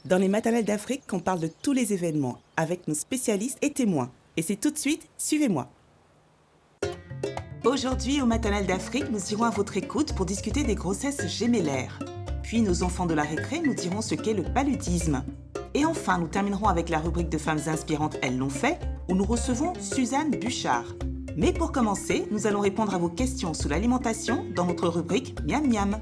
Dans les maternelles d'Afrique, on parle de tous les événements avec nos spécialistes et témoins. Et c'est tout de suite, suivez-moi. Aujourd'hui, au maternelles d'Afrique, nous irons à votre écoute pour discuter des grossesses gémellaires. Puis nos enfants de la récré nous diront ce qu'est le paludisme. Et enfin, nous terminerons avec la rubrique de femmes inspirantes Elles l'ont fait, où nous recevons Suzanne Buchard. Mais pour commencer, nous allons répondre à vos questions sur l'alimentation dans notre rubrique Miam Miam.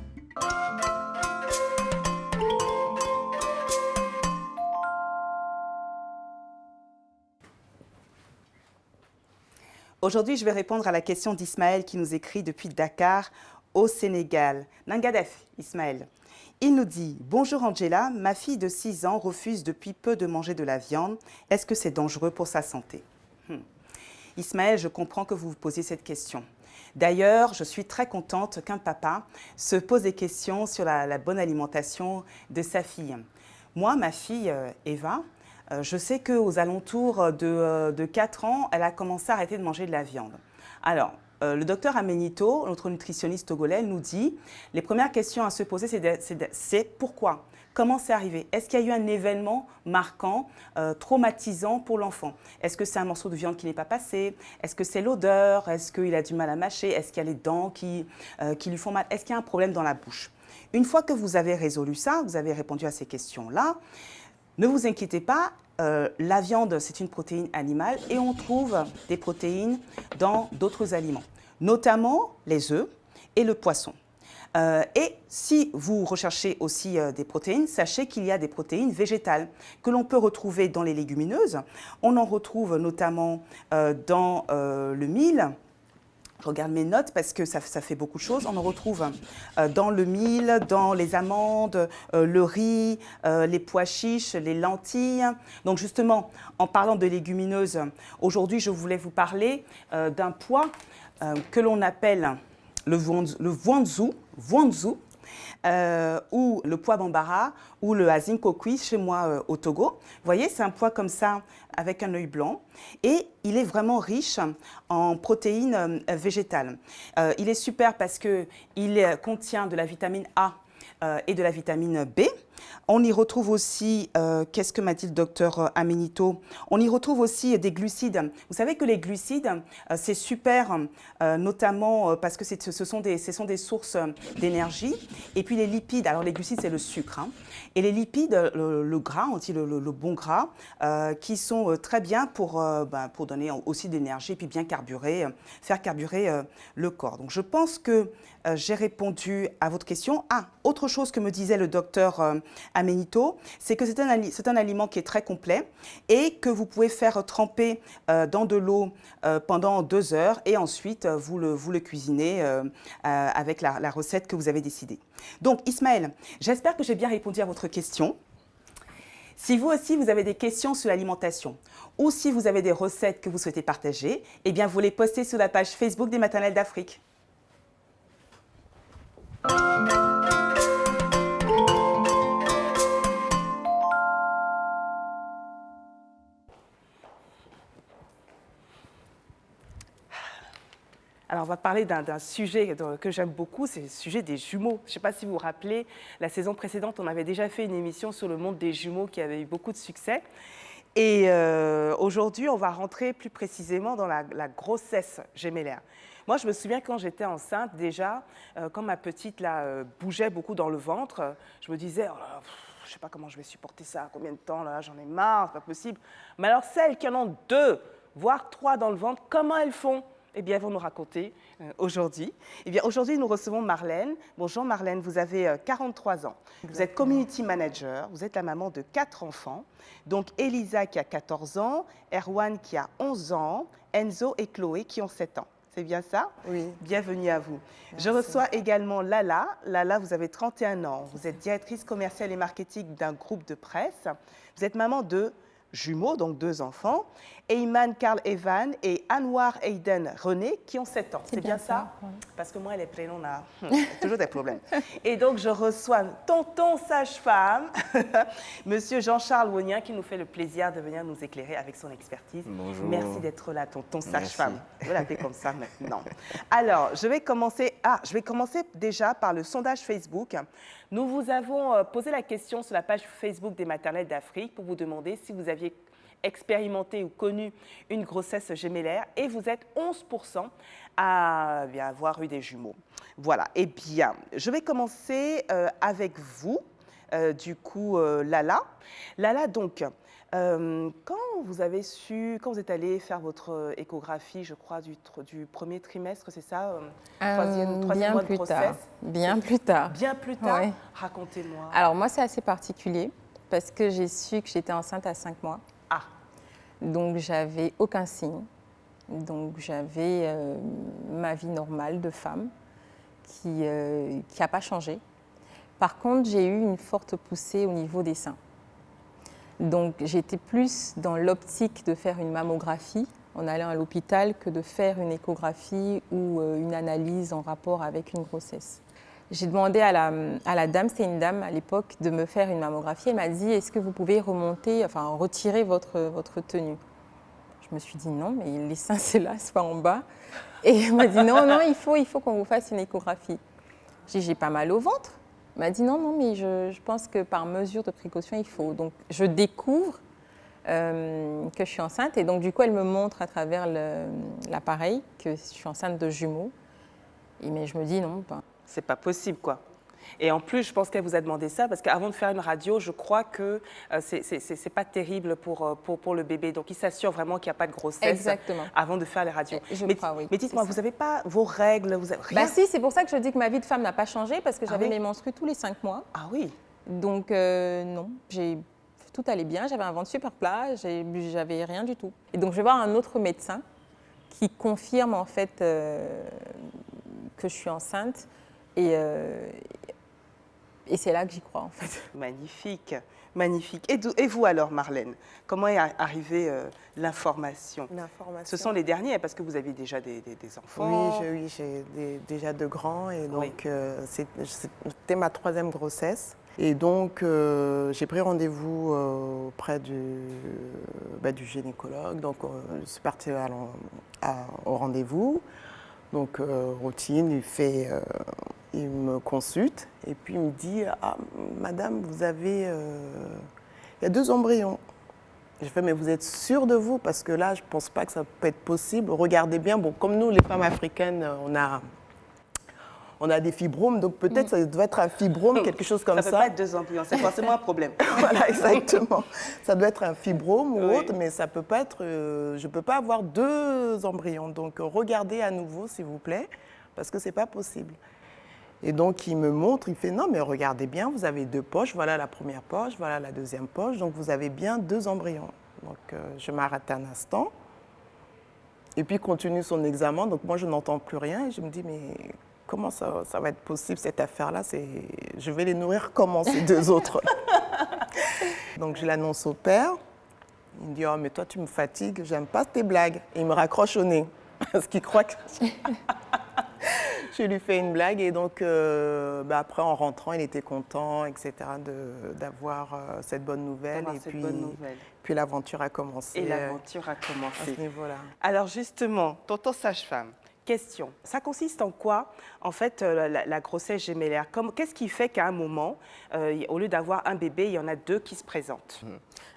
Aujourd'hui, je vais répondre à la question d'Ismaël qui nous écrit depuis Dakar, au Sénégal. Nangadef, Ismaël. Il nous dit « Bonjour Angela, ma fille de 6 ans refuse depuis peu de manger de la viande. Est-ce que c'est dangereux pour sa santé ?» Ismaël, je comprends que vous vous posiez cette question. D'ailleurs, je suis très contente qu'un papa se pose des questions sur la bonne alimentation de sa fille. Moi, ma fille Eva, je sais qu'aux alentours de 4 ans, elle a commencé à arrêter de manger de la viande. Alors, le docteur Amenito, notre nutritionniste togolais, nous dit les premières questions à se poser, c'est pourquoi ? Comment c'est arrivé? Est-ce qu'il y a eu un événement marquant, traumatisant pour l'enfant? Est-ce que c'est un morceau de viande qui n'est pas passé? Est-ce que c'est l'odeur? Est-ce qu'il a du mal à mâcher? Est-ce qu'il y a les dents qui lui font mal? Est-ce qu'il y a un problème dans la bouche? Une fois que vous avez résolu ça, vous avez répondu à ces questions-là, ne vous inquiétez pas, la viande, c'est une protéine animale et on trouve des protéines dans d'autres aliments, notamment les œufs et le poisson. Et si vous recherchez aussi des protéines, sachez qu'il y a des protéines végétales que l'on peut retrouver dans les légumineuses. On en retrouve notamment dans le mil. Je regarde mes notes parce que ça fait beaucoup de choses. On en retrouve dans le mil, dans les amandes, le riz, les pois chiches, les lentilles. Donc justement, en parlant de légumineuses, aujourd'hui, je voulais vous parler d'un pois que l'on appelle le vuanzu, ou le pois bambara, ou le hazinkokui chez moi au Togo. Vous voyez, c'est un pois comme ça, avec un œil blanc, et il est vraiment riche en protéines végétales. Il est super parce qu'il contient de la vitamine A et de la vitamine B. On y retrouve aussi, qu'est-ce que m'a dit le docteur Amenito? On y retrouve aussi des glucides. Vous savez que les glucides, c'est super, notamment parce que ce sont des sources d'énergie. Et puis les lipides, alors les glucides, c'est le sucre. Hein. Et les lipides, le gras, on dit le bon gras, qui sont très bien pour donner aussi de l'énergie et puis bien carburer, faire carburer le corps. Donc je pense que j'ai répondu à votre question. Ah, autre chose que me disait le docteur Amenito, c'est que c'est un aliment qui est très complet et que vous pouvez faire tremper dans de l'eau pendant 2 heures et ensuite vous le cuisinez avec la recette que vous avez décidée. Donc Ismaël, j'espère que j'ai bien répondu à votre question. Si vous aussi, vous avez des questions sur l'alimentation ou si vous avez des recettes que vous souhaitez partager, eh bien, vous les postez sur la page Facebook des Maternelles d'Afrique. Alors, on va parler d'un sujet que j'aime beaucoup, c'est le sujet des jumeaux. Je ne sais pas si vous vous rappelez, la saison précédente, on avait déjà fait une émission sur le monde des jumeaux qui avait eu beaucoup de succès. Et aujourd'hui, on va rentrer plus précisément dans la grossesse gémellaire. Moi, je me souviens quand j'étais enceinte, déjà, quand ma petite là, bougeait beaucoup dans le ventre, je me disais, oh là là, je ne sais pas comment je vais supporter ça, combien de temps, là, j'en ai marre, c'est pas possible. Mais alors, celles qui en ont 2, voire 3 dans le ventre, comment elles font? Eh bien, elles vont nous raconter aujourd'hui. Eh bien, aujourd'hui, nous recevons Marlène. Bonjour Marlène, vous avez 43 ans. Exactement. Vous êtes community manager, vous êtes la maman de 4 enfants. Donc, Elisa qui a 14 ans, Erwan qui a 11 ans, Enzo et Chloé qui ont 7 ans. C'est bien ça? Oui. Bienvenue à vous. Merci. Je reçois également Lala. Lala, vous avez 31 ans. Vous êtes directrice commerciale et marketing d'un groupe de presse. Vous êtes maman de jumeaux, donc 2 enfants, Eyman, Karl, Evan et et Anwar Aiden René qui ont 7 ans. C'est bien ça? Ouais. Parce que moi, les prénoms, on a toujours des problèmes. Et donc, je reçois tonton sage-femme, monsieur Jean-Charles Wognien, qui nous fait le plaisir de venir nous éclairer avec son expertise. Bonjour. Merci d'être là, tonton sage-femme. Merci. Je vais l'appeler comme ça maintenant. Alors, je vais commencer déjà par le sondage Facebook. Nous vous avons posé la question sur la page Facebook des maternelles d'Afrique pour vous demander si vous aviez expérimenté ou connu une grossesse gémellaire et vous êtes 11% à avoir eu des jumeaux. Voilà, eh bien, je vais commencer avec vous, Lala. Lala, donc, quand vous êtes allé faire votre échographie, je crois, du premier trimestre, c'est ça, troisième bien mois de plus grossesse. tard. Bien plus tard. Bien plus tard. Ouais. Racontez-moi. Alors moi, c'est assez particulier parce que j'ai su que j'étais enceinte à 5 mois. Ah. Donc, j'avais aucun signe. Donc, j'avais ma vie normale de femme qui n'a pas changé. Par contre, j'ai eu une forte poussée au niveau des seins. Donc, j'étais plus dans l'optique de faire une mammographie en allant à l'hôpital que de faire une échographie ou une analyse en rapport avec une grossesse. J'ai demandé à la dame, c'était une dame à l'époque, de me faire une mammographie. Elle m'a dit, est-ce que vous pouvez retirer votre tenue? Je me suis dit non, mais les seins, c'est là, c'est pas en bas. Et elle m'a dit non, il faut qu'on vous fasse une échographie. J'ai dit, j'ai pas mal au ventre. Elle m'a dit non, mais je pense que par mesure de précaution, il faut. Donc, je découvre que je suis enceinte. Et donc, du coup, elle me montre à travers l'appareil que je suis enceinte de jumeaux. Mais je me dis non, pas. C'est pas possible, quoi. Et en plus, je pense qu'elle vous a demandé ça parce qu'avant de faire une radio, je crois que c'est pas terrible pour le bébé. Donc, il s'assure vraiment qu'il n'y a pas de grossesse. Exactement. Avant de faire les radios. Je crois, oui. Mais dites-moi, vous n'avez pas vos règles, vous avez rien? Bah si, c'est pour ça que je dis que ma vie de femme n'a pas changé parce que j'avais oui? mes menstrues tous les 5 mois. Ah oui. Donc non, tout allait bien, j'avais un ventre super plat, j'avais rien du tout. Et donc je vais voir un autre médecin qui confirme en fait que je suis enceinte et c'est là que j'y crois en fait. Magnifique, magnifique. Et vous alors, Marlène, comment est arrivée l'information? Ce sont les derniers, parce que vous aviez déjà des enfants. Oui, j'ai déjà 2 grands et donc Oui. c'était ma 3e grossesse. Et donc j'ai pris rendez-vous auprès du gynécologue. Donc je suis partie au rendez-vous. Donc routine, il me consulte et puis il me dit « Ah, madame, vous avez… il y a 2 embryons. » Je fais « Mais vous êtes sûre de vous? Parce que là, je ne pense pas que ça peut être possible. Regardez bien. » Bon, comme nous, les femmes africaines, on a des fibromes, donc peut-être ça doit être un fibrome, quelque chose comme ça. Ça ne peut pas être 2 embryons, c'est forcément un problème. Voilà, exactement. Ça doit être un fibrome ou Oui. autre, mais ça peut pas être… je ne peux pas avoir 2 embryons. Donc regardez à nouveau, s'il vous plaît, parce que ce n'est pas possible. Et donc, il me montre, il fait « Non, mais regardez bien, vous avez 2 poches. Voilà la première poche, voilà la deuxième poche. Donc, vous avez bien 2 embryons. » Donc, je m'arrête un instant. Et puis, il continue son examen. Donc, moi, je n'entends plus rien. Et je me dis « Mais comment ça va être possible, cette affaire-là? Je vais les nourrir comment, ces 2 autres ?» Donc, je l'annonce au père. Il me dit « Oh, mais toi, tu me fatigues. J'aime pas tes blagues. » Et il me raccroche au nez. Parce qu'il croit que… Je lui fais une blague et donc après en rentrant, il était content, etc. d'avoir cette bonne nouvelle. Puis l'aventure a commencé. Et l'aventure a À commencé. ce niveau-là. Alors justement, tonton sage-femme, question. Ça consiste en quoi, en fait, la grossesse gémellaire? Qu'est-ce qui fait qu'à un moment, au lieu d'avoir un bébé, il y en a 2 qui se présentent?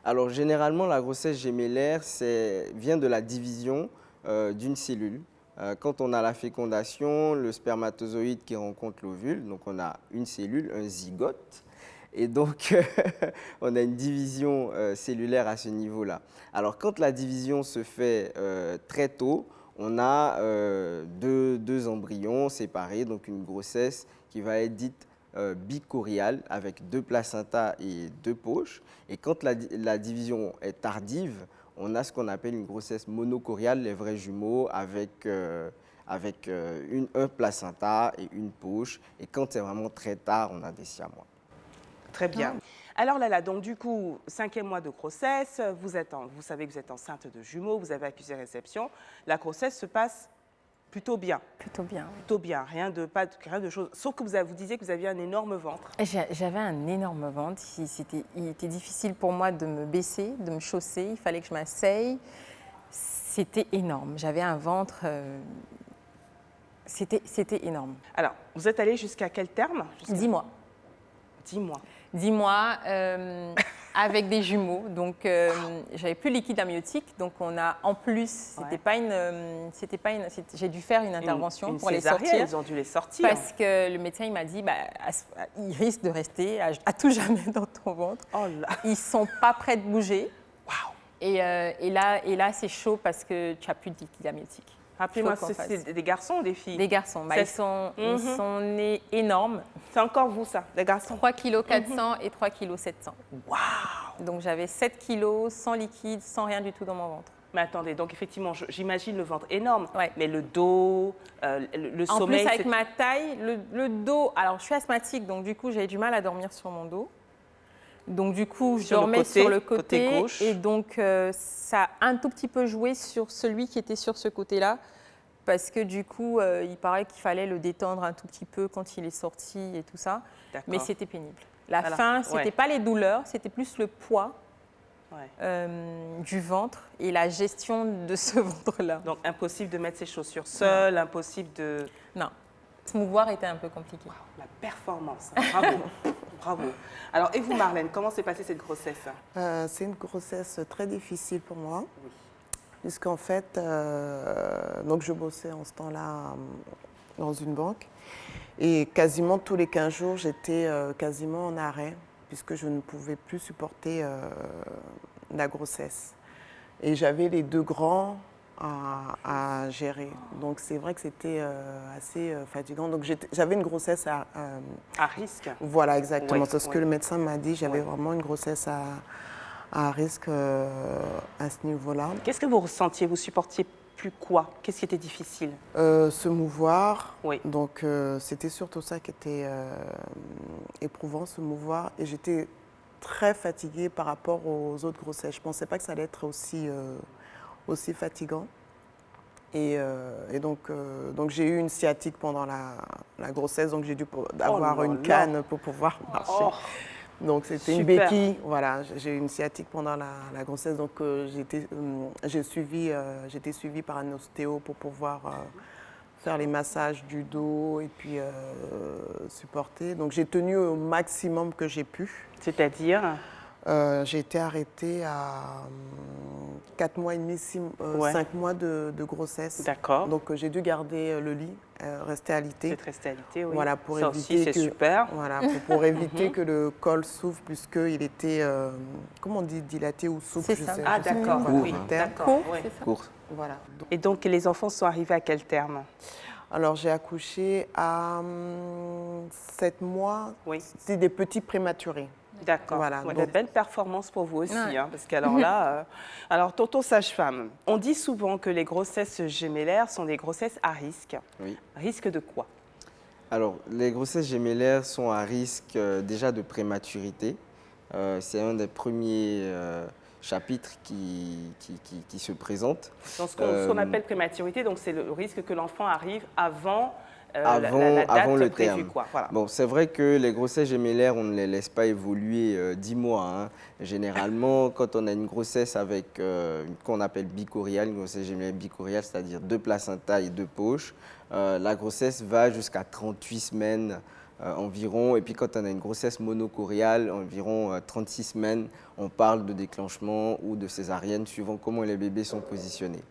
Alors, généralement, la grossesse gémellaire vient de la division d'une cellule. Quand on a la fécondation, le spermatozoïde qui rencontre l'ovule, donc on a une cellule, un zygote, et donc on a une division cellulaire à ce niveau-là. Alors quand la division se fait très tôt, on a deux embryons séparés, donc une grossesse qui va être dite bicoriale avec 2 placentas et 2 poches. Et quand la division est tardive, on a ce qu'on appelle une grossesse monocoriale, les vrais jumeaux, avec un placenta et une poche. Et quand c'est vraiment très tard, on a des siamois. Très bien. Alors Lala, donc du coup, 5e mois de grossesse, vous savez que vous êtes enceinte de jumeaux, vous avez accusé réception. La grossesse se passe plutôt bien. Plutôt bien. Oui. Plutôt bien, rien de choses. Sauf que vous disiez que vous aviez un énorme ventre. J'avais un énorme ventre. Il était difficile pour moi de me baisser, de me chausser. Il fallait que je m'asseye. C'était énorme. J'avais un ventre. C'était énorme. Alors, vous êtes allée jusqu'à quel terme? 10 mois. 10 mois. 10 mois avec des jumeaux. Donc, j'avais plus le liquide amniotique. Donc, on a en plus, j'ai dû faire une intervention pour les sortir. Ils ont dû les sortir. Parce que le médecin il m'a dit, ils risquent de rester à tout jamais dans ton ventre. Oh là. Ils sont pas prêts de bouger. Waouh. Et là, c'est chaud parce que tu n'as plus de liquide amniotique. Rappelez-moi, c'est des garçons ou des filles? Des garçons. Ils sont nés énormes. C'est encore vous, ça, des garçons? 3 kg 400 et 3 kg 700. Waouh! Donc j'avais 7 kg sans liquide, sans rien du tout dans mon ventre. Mais attendez, donc effectivement, j'imagine le ventre énorme, Ouais. mais le dos, le En sommeil... plus, avec ma taille, le dos... Alors, je suis asthmatique, donc du coup, j'ai du mal à dormir sur mon dos. Donc du coup, je dormais sur le côté gauche. Et donc, ça a un tout petit peu joué sur celui qui était sur ce côté-là. Parce que du coup, il paraît qu'il fallait le détendre un tout petit peu quand il est sorti et tout ça. Mais c'était pénible. La fin, ce n'était pas les douleurs, c'était plus le poids du ventre et la gestion de ce ventre-là. Donc impossible de mettre ses chaussures seules, impossible de... Non, se mouvoir était un peu compliqué. Wow, la performance, hein. Bravo, bravo. Alors, et vous Marlène, comment s'est passée cette grossesse? C'est une grossesse très difficile pour moi. Oui. Puisqu'en fait, donc je bossais en ce temps-là dans une banque. Et quasiment tous les 15 jours, j'étais quasiment en arrêt, puisque je ne pouvais plus supporter la grossesse. Et j'avais les 2 grands à gérer. Donc c'est vrai que c'était assez fatigant. Donc j'avais une grossesse à risque. Voilà, exactement. Oui, C'est ce que le médecin m'a dit. J'avais vraiment une grossesse à risque à ce niveau-là. Qu'est-ce que vous ressentiez? Vous supportiez plus quoi? Qu'est-ce qui était difficile? Se mouvoir. Oui. Donc c'était surtout ça qui était éprouvant, se mouvoir. Et j'étais très fatiguée par rapport aux autres grossesses. Je ne pensais pas que ça allait être aussi fatigant. Et donc j'ai eu une sciatique pendant la grossesse, donc j'ai dû avoir une canne pour pouvoir marcher. Oh. Donc c'était une béquille, voilà. J'ai eu une sciatique pendant la grossesse, donc j'étais suivie par un ostéo pour pouvoir faire les massages du dos et puis supporter. Donc j'ai tenu au maximum que j'ai pu. C'est-à-dire? J'ai été arrêtée à 4 mois et demi, 5 mois de grossesse. D'accord. Donc j'ai dû garder le lit, rester alité. C'est rester alité, oui. Voilà, pour ça éviter aussi, c'est super. Voilà, pour éviter que le col s'ouvre, puisqu'il était, comment on dit, dilaté ou souple. C'est ça. Ah d'accord, Voilà, oui, d'accord. Court, Oui. c'est ça. Court. Voilà. Et donc les enfants sont arrivés à quel terme? Alors j'ai accouché à 7 mois. Oui. C'est des petits prématurés. D'accord. Voilà, Ouais, donc- de belles performances pour vous aussi, Ouais. hein, parce qu'alors là, alors tonton sage-femme, on dit souvent que les grossesses gémellaires sont des grossesses à risque. Oui. Risque de quoi? Alors, les grossesses gémellaires sont à risque déjà de prématurité. C'est un des premiers chapitres qui se présente. Donc ce qu'on appelle prématurité, donc c'est le risque que l'enfant arrive avant Avant la date le prévue, terme. quoi. Voilà. Bon, c'est vrai que les grossesses gémellaires, on ne les laisse pas évoluer 10 mois. Hein. Généralement, quand on a une grossesse avec qu'on appelle bicoriale, une grossesse gémellaire bicoriale, c'est-à-dire 2 placentas et 2 poches, la grossesse va jusqu'à 38 semaines environ. Et puis quand on a une grossesse monocoriale, environ 36 semaines, on parle de déclenchement ou de césarienne, suivant comment les bébés sont positionnés.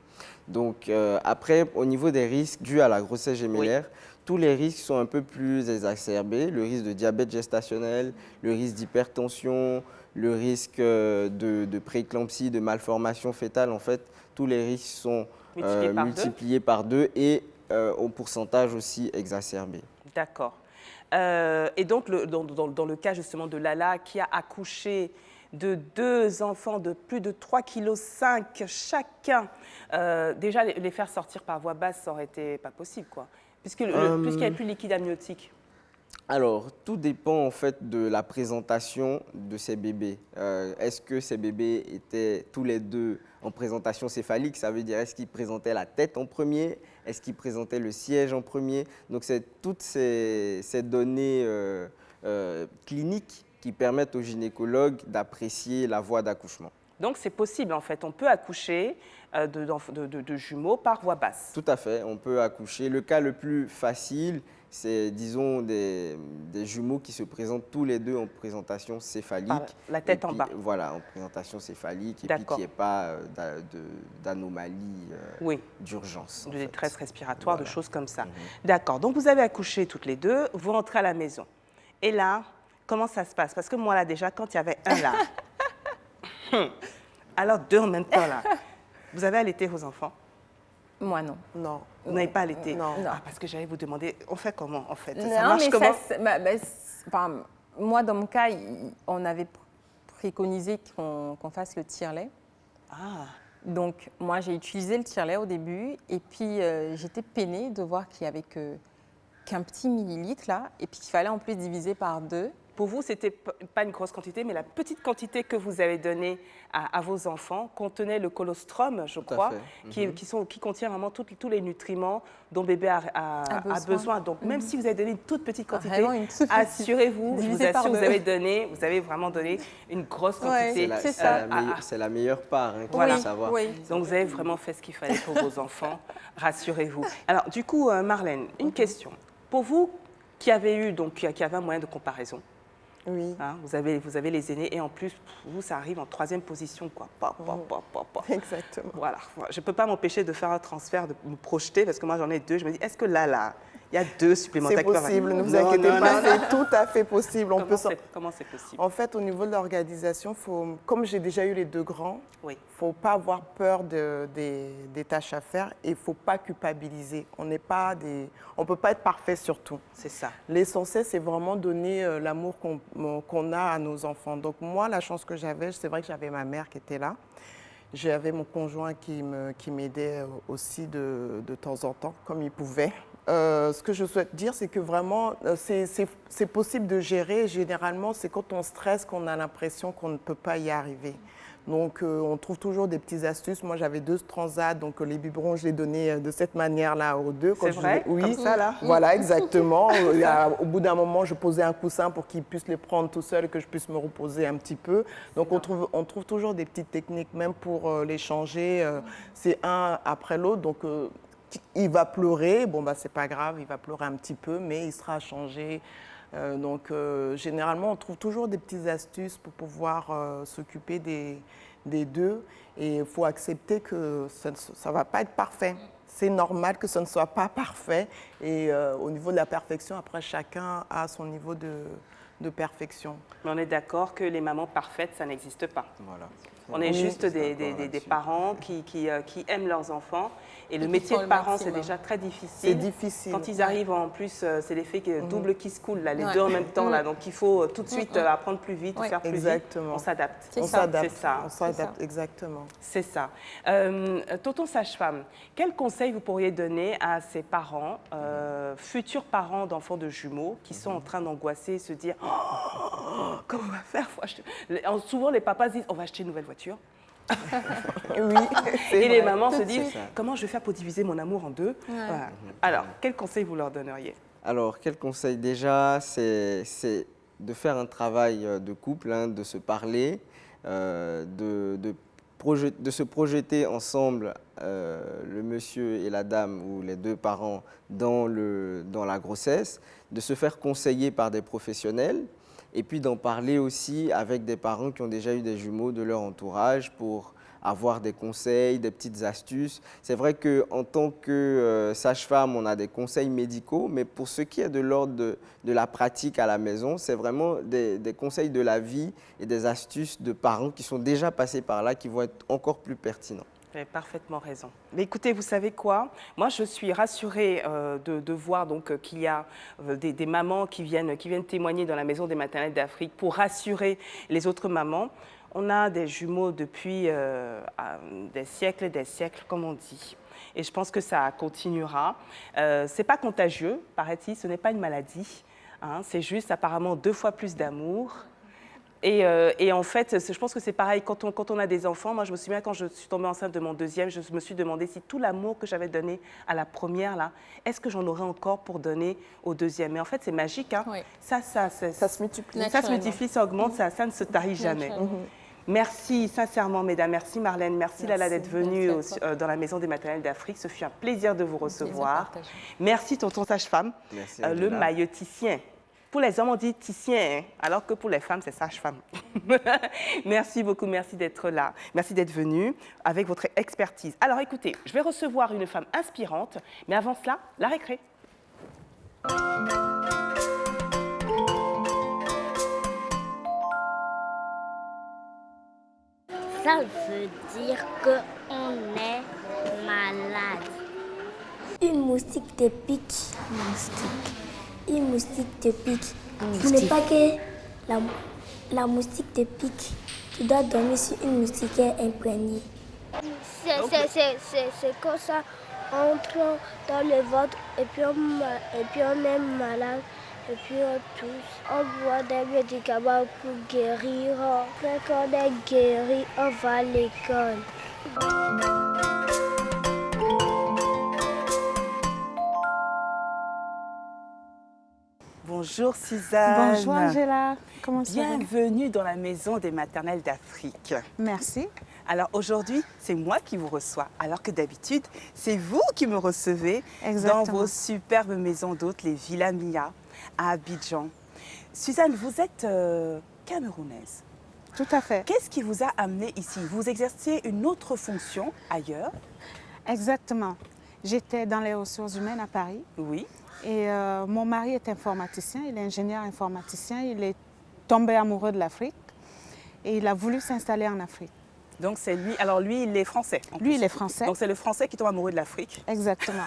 Donc après, au niveau des risques dus à la grossesse gémellaire, tous les risques sont un peu plus exacerbés. Le risque de diabète gestationnel, le risque d'hypertension, le risque de prééclampsie, de malformation fétale. En fait, tous les risques sont multipliés par 2 et au pourcentage aussi exacerbé. D'accord. Et donc, dans le cas justement de Lala qui a accouché de 2 enfants de plus de 3,5 kg chacun, déjà les faire sortir par voie basse, ça aurait été pas possible, quoi. Puisqu'il n'y avait plus de liquide amniotique. Alors, tout dépend en fait de la présentation de ces bébés. Est-ce que ces bébés étaient tous les deux en présentation céphalique? Ça veut dire, est-ce qu'ils présentaient la tête en premier? Est-ce qu'ils présentaient le siège en premier? Donc, c'est toutes ces données cliniques qui permettent aux gynécologues d'apprécier la voie d'accouchement. Donc c'est possible en fait, on peut accoucher de jumeaux par voie basse. Tout à fait, on peut accoucher. Le cas le plus facile, c'est disons des jumeaux qui se présentent tous les deux en présentation céphalique. Par la tête et en puis, bas. Voilà, en présentation céphalique et puis qu'il n'y ait pas d'anomalie Oui. d'urgence. De détresse respiratoire, Voilà. de choses comme ça. D'accord, donc vous avez accouché toutes les deux, vous rentrez à la maison. Et là, comment ça se passe? Parce que moi là déjà, quand il y avait un là, alors deux en même temps là, vous avez allaité vos enfants? Moi, non. Non. Vous n'avez pas allaité? Non. Ah, parce que j'allais vous demander, on fait comment en fait? Non, Ça marche mais comment? moi, dans mon cas, on avait préconisé qu'on fasse le tire-lait. Ah, Donc, moi, j'ai utilisé le tire-lait au début et puis j'étais peinée de voir qu'il n'y avait qu'un petit millilitre là et puis qu'il fallait en plus diviser par 2. pour vous, c'était pas une grosse quantité, mais la petite quantité que vous avez donnée à vos enfants contenait le colostrum, je crois, fait. qui contient vraiment tous les nutriments dont bébé a besoin. Donc, même si vous avez donné une toute petite quantité, Vraiment une toute petite. assurez-vous, je vous Divisé par assure, deux. vous avez vraiment donné une grosse Ouais, quantité. c'est ça. C'est la meilleure part, hein, qu'il Voilà. faut savoir. Oui. Donc, vous avez vraiment fait ce qu'il fallait pour vos enfants, rassurez-vous. Alors, du coup, Marlène, une question. Pour vous, qui avez eu, donc, qui avez un moyen de comparaison, Oui. hein, vous avez les aînés et en plus, vous, ça arrive en 3e position, quoi. Exactement. Voilà. Je ne peux pas m'empêcher de faire un transfert, de me projeter, parce que moi, j'en ai 2. Je me dis, est-ce que là, il y a 2 supplémentaires? C'est possible, ne vous Non, inquiétez non, pas, non, c'est tout à fait possible. Comment c'est possible? En fait, au niveau de l'organisation, comme j'ai déjà eu les 2 grands, Oui. il ne faut pas avoir peur des tâches à faire et il ne faut pas culpabiliser. On ne peut pas être parfait sur tout. C'est ça. L'essentiel, c'est vraiment donner l'amour qu'on a à nos enfants. Donc moi, la chance que j'avais, c'est vrai que j'avais ma mère qui était là. J'avais mon conjoint qui m'aidait aussi de temps en temps, comme il pouvait. Ce que je souhaite dire, c'est que vraiment, c'est possible de gérer. Généralement, c'est quand on stresse qu'on a l'impression qu'on ne peut pas y arriver. Donc, on trouve toujours des petites astuces. Moi, j'avais 2 transats, donc les biberons, je les donnais de cette manière-là aux 2. C'est vrai? Oui, Comme ça, là? Voilà, exactement. Au bout d'un moment, je posais un coussin pour qu'ils puissent les prendre tout seuls et que je puisse me reposer un petit peu. Donc, on trouve toujours des petites techniques, même pour les changer. C'est un après l'autre. Donc, il va pleurer. Bon, bah, c'est pas grave, il va pleurer un petit peu, mais il sera changé. Généralement, on trouve toujours des petites astuces pour pouvoir s'occuper des 2. Et il faut accepter que ça ne va pas être parfait. C'est normal que ce ne soit pas parfait. Et au niveau de la perfection, après, chacun a son niveau de perfection. Mais on est d'accord que les mamans parfaites, ça n'existe pas. Voilà. On est juste des parents qui aiment leurs enfants. Et le métier de parent, c'est déjà très difficile. C'est difficile. Quand ils arrivent, en plus, c'est l'effet double qui se coule, là, les 2 en même temps. Là, donc, il faut tout de suite apprendre plus vite, faire plus vite. Exactement. On s'adapte. On s'adapte. C'est ça. On s'adapte, exactement. C'est ça. Tonton Sage-Femme, quel conseil vous pourriez donner à ces parents, futurs parents d'enfants de jumeaux, qui sont en train d'angoisser et se dire oh, comment on va faire? Souvent, les papas disent on va acheter une nouvelle voiture. Oui, et les vrai. mamans se Tout de disent suite. comment je vais faire pour diviser mon amour en 2? Voilà. Alors, quel conseil vous leur donneriez? Alors, quel conseil déjà, c'est de faire un travail de couple, hein, de se parler, de se projeter ensemble, le monsieur et la dame ou les 2 parents dans la grossesse, de se faire conseiller par des professionnels et puis d'en parler aussi avec des parents qui ont déjà eu des jumeaux de leur entourage pour avoir des conseils, des petites astuces. C'est vrai qu'en tant que sage-femme, on a des conseils médicaux, mais pour ce qui est de l'ordre de la pratique à la maison, c'est vraiment des conseils de la vie et des astuces de parents qui sont déjà passés par là qui vont être encore plus pertinents. Vous avez parfaitement raison. Mais écoutez, vous savez quoi? Moi, je suis rassurée de voir donc qu'il y a des mamans qui viennent témoigner dans la Maison des maternelles d'Afrique pour rassurer les autres mamans. On a des jumeaux depuis des siècles, comme on dit. Et je pense que ça continuera. Ce n'est pas contagieux, paraît-il, ce n'est pas une maladie. Hein, c'est juste apparemment 2 fois plus d'amour. Et en fait, je pense que c'est pareil quand on a des enfants. Moi, je me souviens quand je suis tombée enceinte de mon deuxième, je me suis demandé si tout l'amour que j'avais donné à la première, là, est-ce que j'en aurais encore pour donner au deuxième? Mais en fait, c'est magique. Hein. Oui. Ça se multiplie. Ça se Naturellement. multiplie, ça augmente, ça ne se tarit jamais. Naturellement. Merci sincèrement, mesdames. Merci Marlène. Merci Lala d'être venue Merci à toi. dans la Maison des maternelles d'Afrique. Ce fut un plaisir de vous recevoir. partagé. Merci tonton sage-femme, Merci, le Angela. mailloticien. Pour les hommes, on dit ticien, hein, alors que pour les femmes, c'est sage-femme. Merci beaucoup, merci d'être là. Merci d'être venue avec votre expertise. Alors écoutez, je vais recevoir une femme inspirante, mais avant cela, la récré. Ça veut dire qu'on est malade. Une moustique te pique. Une moustique te pique. Ce n'est pas que la moustique te pique. Tu dois dormir sur une moustiquaire imprégnée. C'est comme ça, on entre dans le ventre et puis on est malade. Et puis on tousse, on boit des médicaments pour guérir. Après qu'on est guéri, on va à l'école. Bonjour Suzanne. Bonjour Angela, comment ça va? Bienvenue dans la Maison des maternelles d'Afrique. Merci. Alors aujourd'hui, c'est moi qui vous reçois, alors que d'habitude, c'est vous qui me recevez Exactement. dans vos superbes maisons d'hôtes, les Villas Mia, à Abidjan. Suzanne, vous êtes camerounaise. Tout à fait. Qu'est-ce qui vous a amené ici? Vous exerciez une autre fonction ailleurs? Exactement. J'étais dans les ressources humaines à Paris Oui. et mon mari est informaticien, il est ingénieur informaticien, il est tombé amoureux de l'Afrique et il a voulu s'installer en Afrique. Donc c'est lui. Alors lui, il est français. En Lui, plus. il est français. Donc c'est le français qui tombe amoureux de l'Afrique. Exactement.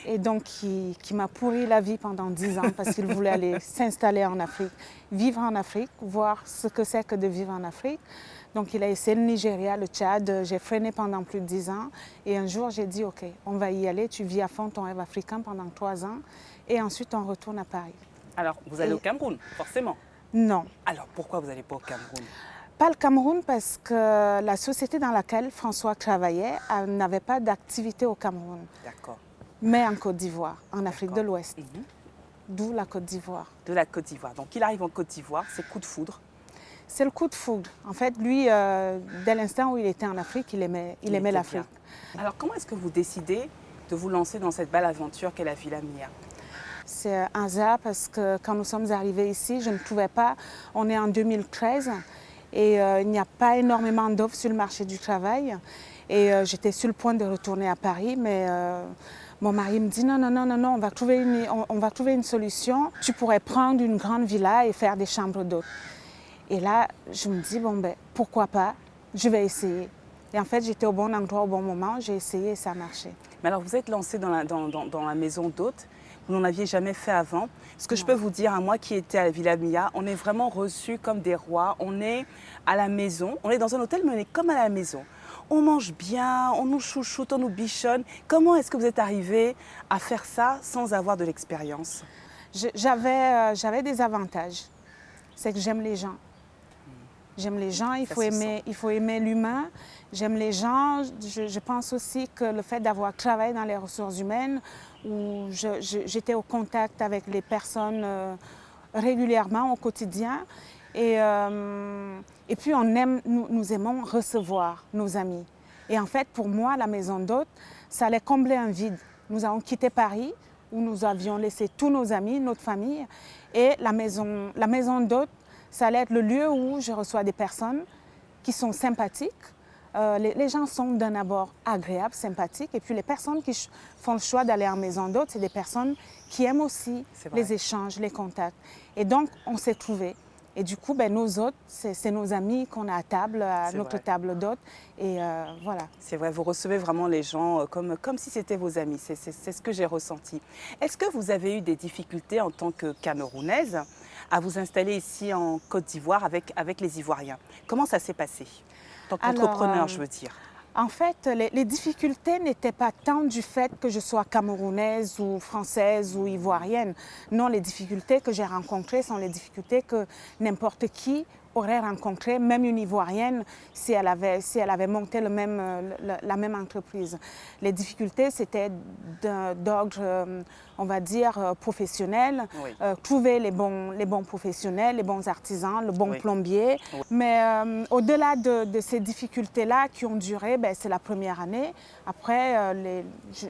Et donc, qui m'a pourri la vie pendant 10 ans parce qu'il voulait aller s'installer en Afrique, vivre en Afrique, voir ce que c'est que de vivre en Afrique. Donc, il a essayé le Nigeria, le Tchad. J'ai freiné pendant plus de 10 ans. Et un jour, j'ai dit, OK, on va y aller. Tu vis à fond ton rêve africain pendant 3 ans. Et ensuite, on retourne à Paris. Alors, vous allez Et- au Cameroun, forcément. Non, Alors, pourquoi vous n'allez pas au Cameroun? pas le Cameroun parce que la société dans laquelle François travaillait n'avait pas d'activité au Cameroun, D'accord. mais en Côte d'Ivoire, en Afrique de D'accord. l'Ouest. D'où la Côte d'Ivoire. De la Côte d'Ivoire. Donc, il arrive en Côte d'Ivoire, c'est coup de foudre. C'est le coup de foudre. En fait, lui, dès l'instant où il était en Afrique, il aimait était l'Afrique. bien. Alors, comment est-ce que vous décidez de vous lancer dans cette belle aventure qu'est la Villa Mia? C'est un hasard parce que quand nous sommes arrivés ici, je ne trouvais pas. On est en 2013 et il n'y a pas énormément d'offres sur le marché du travail. Et j'étais sur le point de retourner à Paris, mais mon mari me dit non, on va trouver une solution. Tu pourrais prendre une grande villa et faire des chambres d'hôtes. Et là, je me dis, bon, ben, pourquoi pas, je vais essayer. Et en fait, j'étais au bon endroit au bon moment, j'ai essayé et ça a marché. Mais alors, vous êtes lancé dans la maison d'hôtes. Vous n'en aviez jamais fait avant. Ce que je peux vous dire, à moi qui étais à la Villa Mia, on est vraiment reçus comme des rois. On est à la maison. On est dans un hôtel, mais on est comme à la maison. On mange bien, on nous chouchoute, on nous bichonne. Comment est-ce que vous êtes arrivé à faire ça sans avoir de l'expérience? J'avais des avantages. C'est que j'aime les gens. J'aime les gens, il Ça faut se aimer l'humain. J'aime les gens. Je pense aussi que le fait d'avoir travaillé dans les ressources humaines, où j'étais au contact avec les personnes régulièrement au quotidien. Et puis, nous aimons recevoir nos amis. Et en fait, pour moi, la maison d'hôtes, ça allait combler un vide. Nous avons quitté Paris, où nous avions laissé tous nos amis, notre famille. Et la maison d'hôtes, ça allait être le lieu où je reçois des personnes qui sont sympathiques. Les gens sont d'un abord agréables, sympathiques. Et puis les personnes qui font le choix d'aller en maison d'hôtes, c'est des personnes qui aiment aussi C'est vrai. les échanges, les contacts. Et donc, on s'est trouvés. Et du coup, ben, nos hôtes, c'est nos amis qu'on a à table, à C'est notre vrai. table d'hôtes. Et voilà. C'est vrai, vous recevez vraiment les gens comme si c'était vos amis. C'est ce que j'ai ressenti. Est-ce que vous avez eu des difficultés en tant que Camerounaise à vous installer ici en Côte d'Ivoire avec les Ivoiriens? Comment ça s'est passé? En tant qu'entrepreneur, Alors, je veux dire. En fait, les difficultés n'étaient pas tant du fait que je sois camerounaise ou française ou ivoirienne. Non, les difficultés que j'ai rencontrées sont les difficultés que n'importe qui aurait rencontrées, même une ivoirienne, si elle avait monté la même entreprise. Les difficultés, c'était d'ordre, on va dire, professionnel, Oui. trouver les bons professionnels, les bons artisans, le bon Oui. plombier. Oui. Mais au-delà de ces difficultés-là qui ont duré, ben, c'est la première année. Après,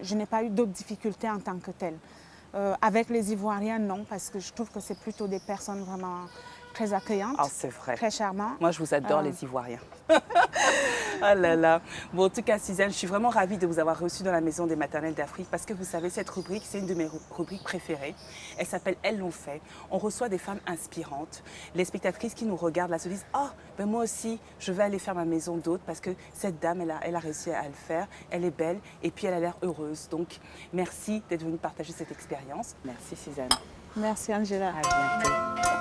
je n'ai pas eu d'autres difficultés en tant que telles. Avec les Ivoiriens, non, parce que je trouve que c'est plutôt des personnes vraiment très accueillantes, Ah, c'est vrai. très charmantes. Moi, je vous adore, les Ivoiriens. Ah là là. Bon, en tout cas, Suzanne, je suis vraiment ravie de vous avoir reçue dans la Maison des maternelles d'Afrique parce que vous savez, cette rubrique, c'est une de mes rubriques préférées. Elle s'appelle Elles l'ont fait. On reçoit des femmes inspirantes. Les spectatrices qui nous regardent là se disent « Oh, ben moi aussi, je vais aller faire ma maison d'hôte parce que cette dame, elle a réussi à le faire. Elle est belle et puis elle a l'air heureuse. » Donc, merci d'être venue partager cette expérience. Merci, Suzanne. Merci, Angela. À bientôt.